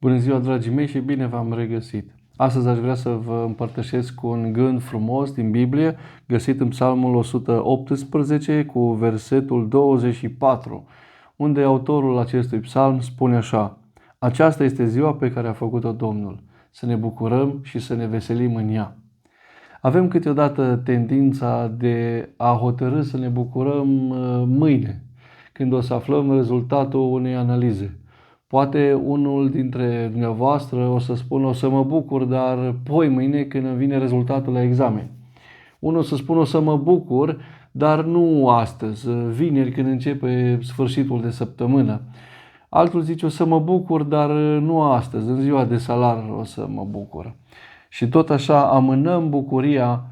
Bună ziua, dragii mei, și bine v-am regăsit! Astăzi aș vrea să vă împărtășesc un gând frumos din Biblie, găsit în Psalmul 118 cu versetul 24, unde autorul acestui psalm spune așa: Aceasta este ziua pe care a făcut-o Domnul, să ne bucurăm și să ne veselim în ea. Avem câteodată tendința de a hotărî să ne bucurăm mâine, când o să aflăm rezultatul unei analize. Poate unul dintre dumneavoastră o să spună: o să mă bucur, dar mâine când îmi vine rezultatul la examen. Unul o să spună: o să mă bucur, dar nu astăzi, vineri când începe sfârșitul de săptămână. Altul zice: o să mă bucur, dar nu astăzi, în ziua de salar o să mă bucur. Și tot așa amânăm bucuria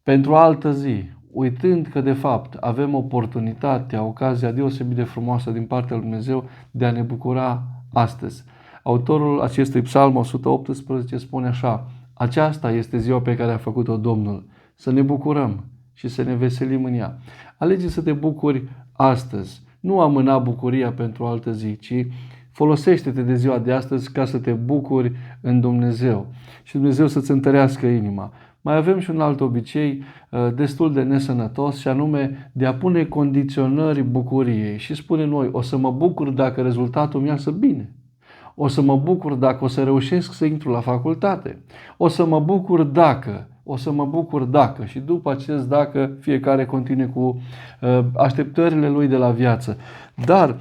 pentru altă zi, uitând că de fapt avem oportunitatea, ocazia deosebit de frumoasă din partea lui Dumnezeu de a ne bucura astăzi. Autorul acestui psalm 118 spune așa: Aceasta este ziua pe care a făcut-o Domnul, să ne bucurăm și să ne veselim în ea. Alege să te bucuri astăzi, nu amâna bucuria pentru o altă zi, ci folosește-te de ziua de astăzi ca să te bucuri în Dumnezeu și Dumnezeu să-ți întărească inima. Mai avem și un alt obicei destul de nesănătos, și anume de a pune condiționări bucuriei și spune noi: o să mă bucur dacă rezultatul mi iasă bine, o să mă bucur dacă o să reușesc să intru la facultate, o să mă bucur dacă, și după acest dacă fiecare continue cu așteptările lui de la viață. Dar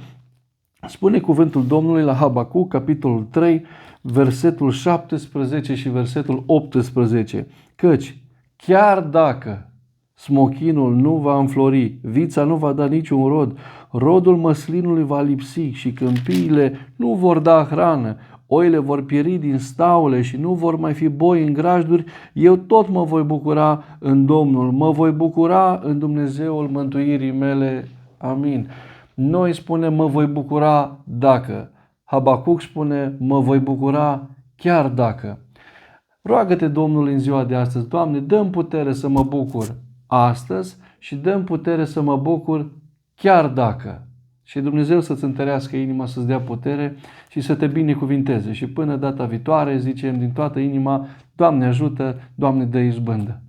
spune cuvântul Domnului la Habacuc, capitolul 3, versetul 17 și versetul 18, căci chiar dacă smochinul nu va înflori, vița nu va da niciun rod, rodul măslinului va lipsi și câmpiile nu vor da hrană, oile vor pieri din staule și nu vor mai fi boi în grajduri, eu tot mă voi bucura în Domnul, mă voi bucura în Dumnezeul mântuirii mele. Amin. Noi spunem: mă voi bucura dacă. Habacuc spune: mă voi bucura chiar dacă. Roagă-te Domnul în ziua de astăzi: Doamne, dă-mi putere să mă bucur astăzi și dă-mi putere să mă bucur chiar dacă. Și Dumnezeu să-ți întărească inima, să-ți dea putere și să te binecuvinteze. Și până data viitoare zicem din toată inima: Doamne ajută, Doamne dă izbândă.